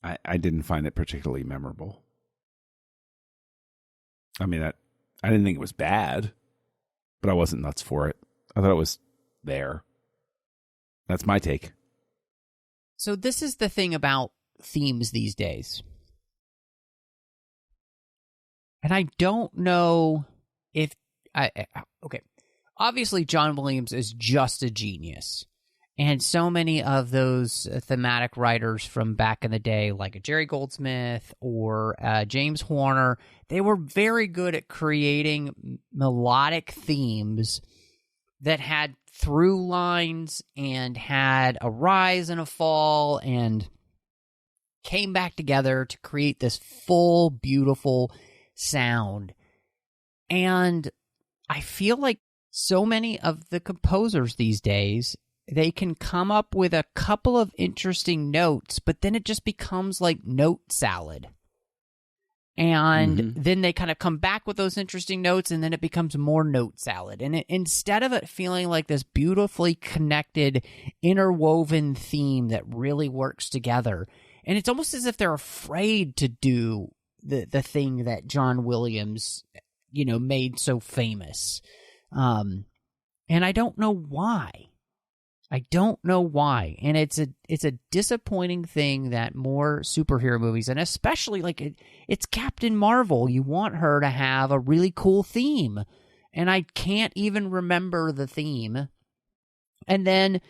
I didn't find it particularly memorable. I mean, I didn't think it was bad, but I wasn't nuts for it. I thought it was there. That's my take. So this is the thing about themes these days. And I don't know if okay. Obviously, John Williams is just a genius. And so many of those thematic writers from back in the day, like a Jerry Goldsmith or James Horner, they were very good at creating melodic themes that had through lines and had a rise and a fall and came back together to create this full, beautiful sound. And I feel like so many of the composers these days, they can come up with a couple of interesting notes, but then it just becomes like note salad. And then they kind of come back with those interesting notes, and then it becomes more note salad. And instead of it feeling like this beautifully connected, interwoven theme that really works together, and it's almost as if they're afraid to do the thing that John Williams, made so famous. And I don't know why. And it's a disappointing thing that more superhero movies, and especially it's Captain Marvel, you want her to have a really cool theme, and I can't even remember the theme. And then,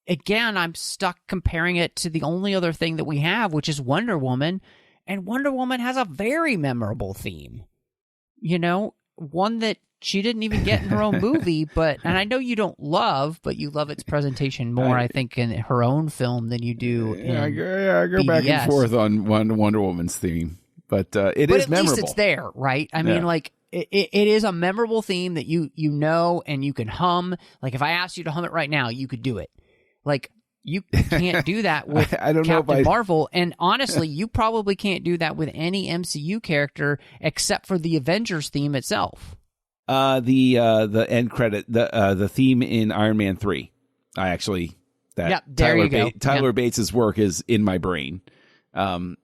I'm stuck comparing it to the only other thing that we have, which is Wonder Woman, and Wonder Woman has a very memorable theme. One that she didn't even get in her own movie, and I know you don't love, but you love its presentation more, I think, in her own film than you do in I go back and forth on Wonder Woman's theme, but it is memorable. But at least it's there, right? I mean, it is a memorable theme that you know and you can hum. Like, if I asked you to hum it right now, you could do it. Like, you can't do that with Captain Marvel, and honestly, you probably can't do that with any MCU character except for the Avengers theme itself. The end credit, the theme in Iron Man 3. Tyler Bates's work is in my brain. And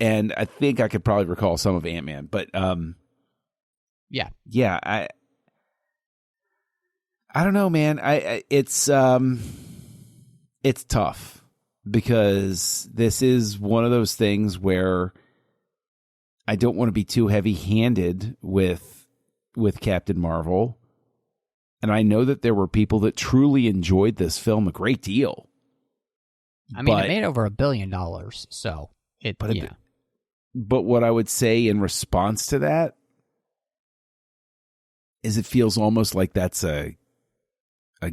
I think I could probably recall some of Ant-Man, but I don't know, man. It's tough because this is one of those things where I don't want to be too heavy-handed with Captain Marvel. And I know that there were people that truly enjoyed this film a great deal. I mean, it made over $1 billion, so But what I would say in response to that is it feels almost like that's a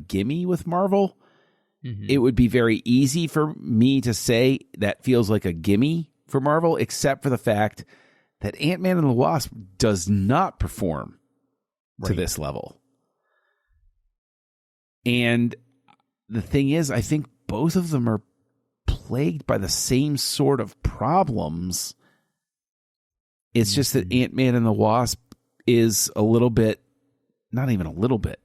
gimme with Marvel. Mm-hmm. It would be very easy for me to say that feels like a gimme for Marvel, except for the fact that Ant-Man and the Wasp does not perform to this level. And the thing is, I think both of them are plagued by the same sort of problems. It's just that Ant-Man and the Wasp is a little bit, not even a little bit.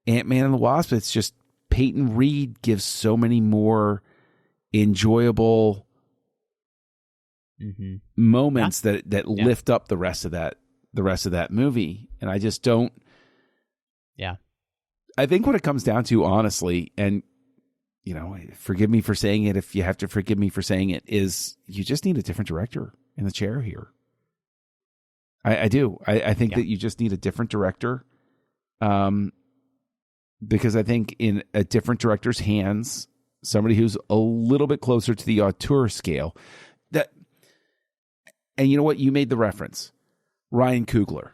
Ant-Man and the Wasp, it's just Peyton Reed gives so many more enjoyable moments that lift up the rest of that movie. And I just don't. Yeah. I think what it comes down to, honestly, and forgive me for saying it if you have to forgive me for saying it, is you just need a different director in the chair here. I do. I think that you just need a different director. Because I think in a different director's hands, somebody who's a little bit closer to the auteur scale, and you know what? You made the reference. Ryan Coogler.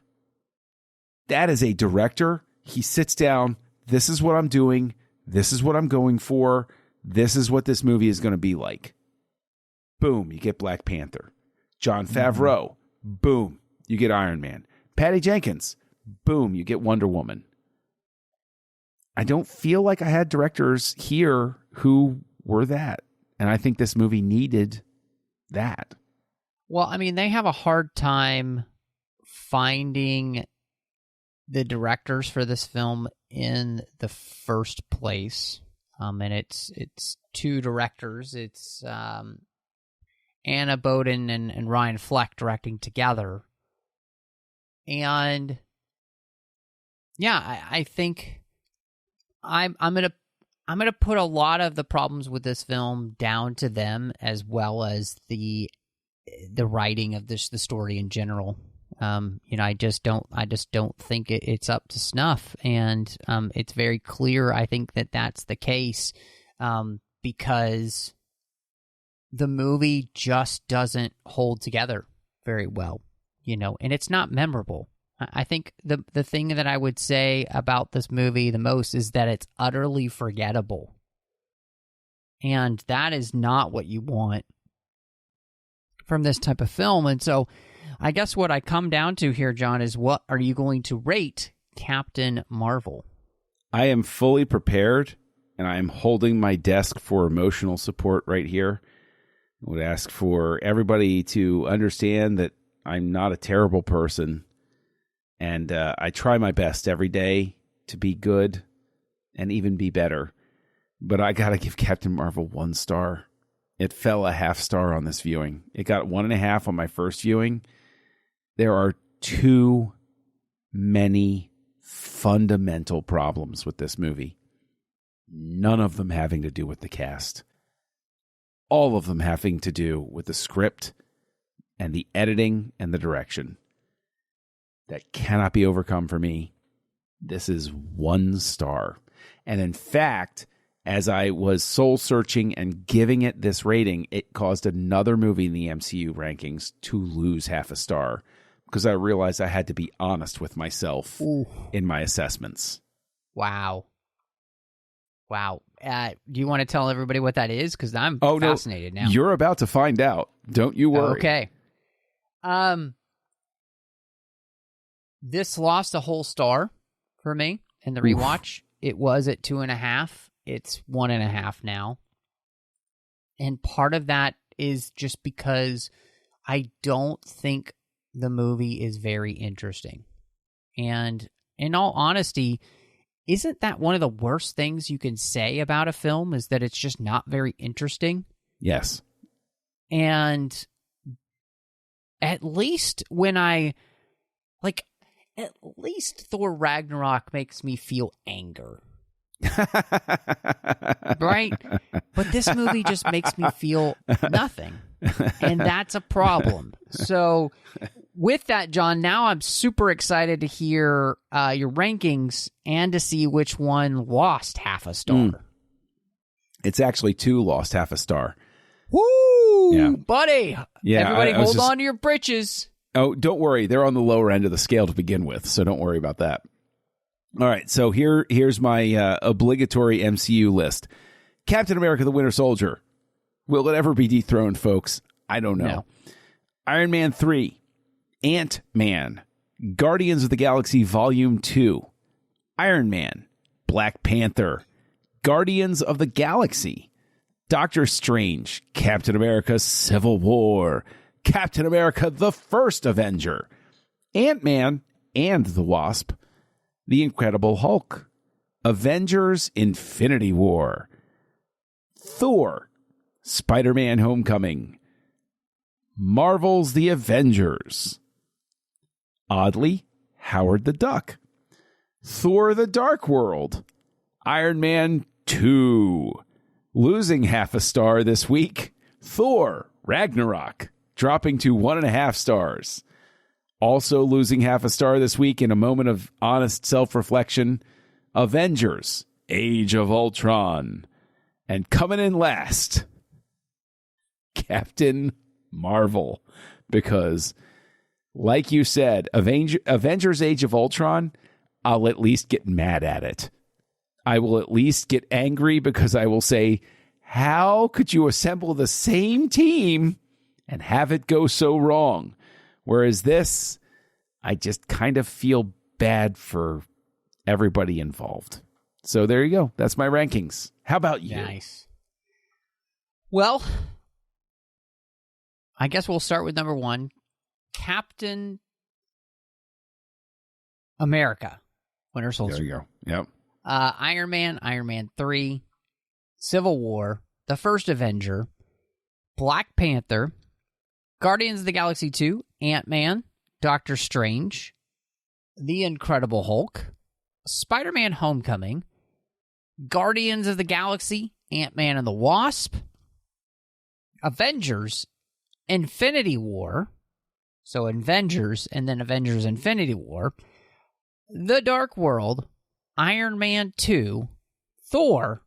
That is a director. He sits down. This is what I'm doing. This is what I'm going for. This is what this movie is going to be like. Boom, you get Black Panther. Jon Favreau. Boom, you get Iron Man. Patty Jenkins. Boom, you get Wonder Woman. I don't feel like I had directors here who were that. And I think this movie needed that. Well, I mean, they have a hard time finding the directors for this film in the first place. And it's two directors. It's Anna Boden and Ryan Fleck directing together. And I think I'm gonna put a lot of the problems with this film down to them, as well as the the writing of the story in general. I just don't think it's up to snuff, and it's very clear. I think that that's the case because the movie just doesn't hold together very well, and it's not memorable. I think the thing that I would say about this movie the most is that it's utterly forgettable, and that is not what you want from this type of film. And so I guess what I come down to here, John, is what are you going to rate Captain Marvel? I am fully prepared, and I am holding my desk for emotional support right here. I would ask for everybody to understand that I'm not a terrible person, and I try my best every day to be good and even be better. But I got to give Captain Marvel 1 star. It fell a half star on this viewing. It got 1.5 on my first viewing. There are too many fundamental problems with this movie. None of them having to do with the cast. All of them having to do with the script and the editing and the direction. That cannot be overcome for me. This is 1 star. And in fact, as I was soul-searching and giving it this rating, it caused another movie in the MCU rankings to lose half a star because I realized I had to be honest with myself in my assessments. Wow. Do you want to tell everybody what that is? Because I'm fascinated now. You're about to find out. Don't you worry. Okay. This lost a whole star for me in the rewatch. It was at 2.5. It's 1.5 now. And part of that is just because I don't think the movie is very interesting. And in all honesty, isn't that one of the worst things you can say about a film is that it's just not very interesting? Yes. And at least at least Thor Ragnarok makes me feel anger. Right? But this movie just makes me feel nothing. And that's a problem. So with that, John, now I'm super excited to hear your rankings and to see which one lost half a star. It's actually 2 lost half a star. Woo! Yeah. Buddy! Yeah, everybody hold on to your britches. Oh, don't worry. They're on the lower end of the scale to begin with, so don't worry about that. All right, so here's my obligatory MCU list. Captain America, the Winter Soldier. Will it ever be dethroned, folks? I don't know. No. Iron Man 3. Ant-Man. Guardians of the Galaxy Volume 2. Iron Man. Black Panther. Guardians of the Galaxy. Doctor Strange. Captain America Civil War. Captain America the First Avenger. Ant-Man and the Wasp. The Incredible Hulk. Avengers Infinity War. Thor. Spider-Man Homecoming. Marvel's The Avengers. Oddly, Howard the Duck. Thor the Dark World. Iron Man 2. Losing half a star this week. Thor Ragnarok. Dropping to 1.5 stars. Also losing half a star this week in a moment of honest self-reflection. Avengers Age of Ultron. And coming in last, Captain Marvel. Because, like you said, Avengers Age of Ultron, I'll at least get mad at it. I will at least get angry because I will say, how could you assemble the same team and have it go so wrong? Whereas this, I just kind of feel bad for everybody involved. So there you go. That's my rankings. How about you? Nice. Well, I guess we'll start with number 1. Captain America, Winter Soldier. There you go. Yep. Iron Man 3, Civil War, The First Avenger, Black Panther, Guardians of the Galaxy 2, Ant-Man, Doctor Strange, The Incredible Hulk, Spider-Man Homecoming, Guardians of the Galaxy, Ant-Man and the Wasp, Avengers, Infinity War, so Avengers and then Avengers Infinity War, The Dark World, Iron Man 2, Thor,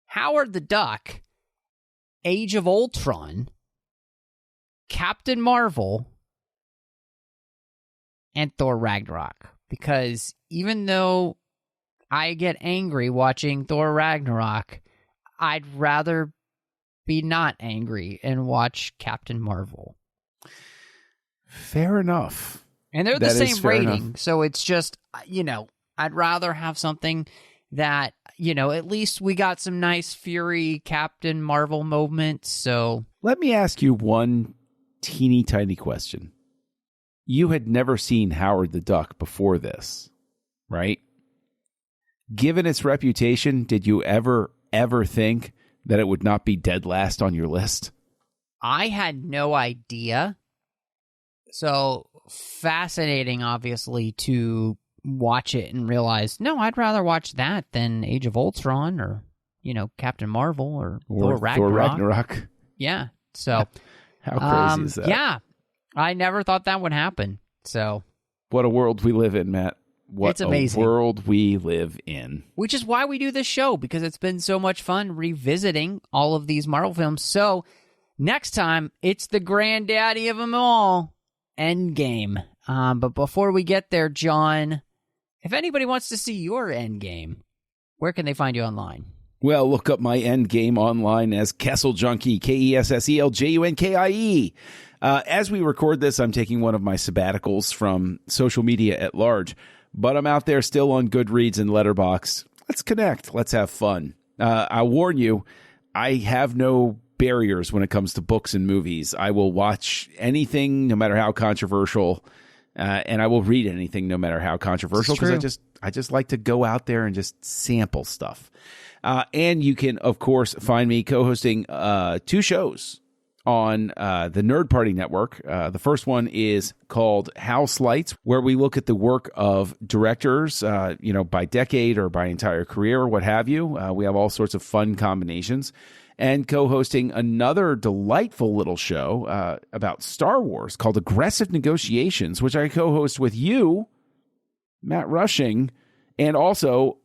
Howard the Duck, Age of Ultron, Captain Marvel, and Thor Ragnarok. Because even though I get angry watching Thor Ragnarok, I'd rather be not angry and watch Captain Marvel. Fair enough. And they're the same rating, so it's just, I'd rather have something that, at least we got some nice Fury Captain Marvel moments, so... Let me ask you one teeny tiny question. You had never seen Howard the Duck before this, right? Given its reputation, did you ever think that it would not be dead last on your list? I had no idea. So fascinating, obviously, to watch it and realize, no, I'd rather watch that than Age of Ultron or, Captain Marvel or Thor Ragnarok. Yeah. So how crazy is that? Yeah. I never thought that would happen. So what a world we live in, Matt. What it's amazing. A world we live in. Which is why we do this show, because it's been so much fun revisiting all of these Marvel films. So next time, it's the granddaddy of them all, Endgame. But before we get there, John, if anybody wants to see your Endgame, where can they find you online? Well, look up my Endgame online as Kessel Junkie, KESSELJUNKIE. As we record this, I'm taking one of my sabbaticals from social media at large, but I'm out there still on Goodreads and Letterboxd. Let's connect. Let's have fun. I warn you, I have no barriers when it comes to books and movies. I will watch anything, no matter how controversial, and I will read anything, no matter how controversial, because I just like to go out there and just sample stuff. And you can, of course, find me co-hosting 2 shows on the Nerd Party Network. The first one is called House Lights, where we look at the work of directors, by decade or by entire career or what have you. We have all sorts of fun combinations. And co-hosting another delightful little show about Star Wars called Aggressive Negotiations, which I co-host with you, Matt Rushing, and also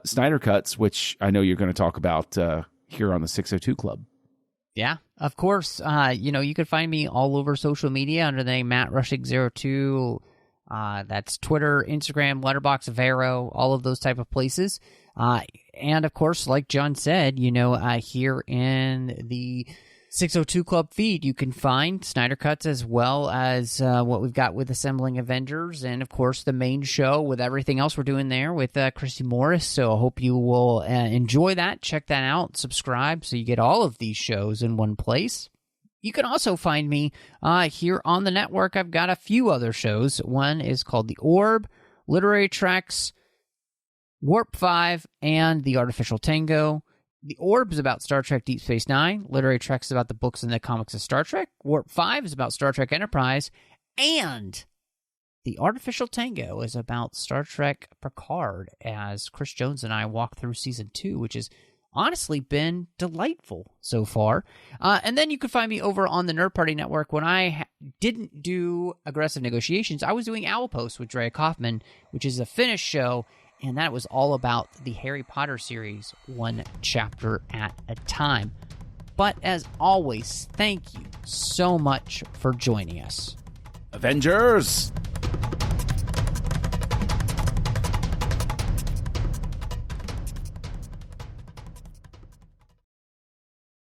Snyder Cuts, which I know you're going to talk about here on the 602 Club. Yeah, of course. You can find me all over social media under the name Matt Rushing02. That's Twitter, Instagram, Letterboxd, Vero, all of those type of places. And of course, like John said, here in the 602 Club feed, you can find Snyder Cuts as well as what we've got with Assembling Avengers, and of course the main show with everything else we're doing there with Christy Morris. So I hope you will enjoy that. Check that out. Subscribe so you get all of these shows in one place. You can also find me here on the network. I've got a few other shows. One is called The Orb, Literary Treks, Warp 5, and The Artificial Tango. The Orb is about Star Trek Deep Space Nine. Literary Treks is about the books and the comics of Star Trek. Warp 5 is about Star Trek Enterprise. And The Artificial Tango is about Star Trek Picard, as Chris Jones and I walk through Season 2, which has honestly been delightful so far. And then you can find me over on the Nerd Party Network. When I didn't do Aggressive Negotiations, I was doing Owlpost with Drea Kaufman, which is a Finnish show, and that was all about the Harry Potter series, one chapter at a time. But as always, thank you so much for joining us. Avengers!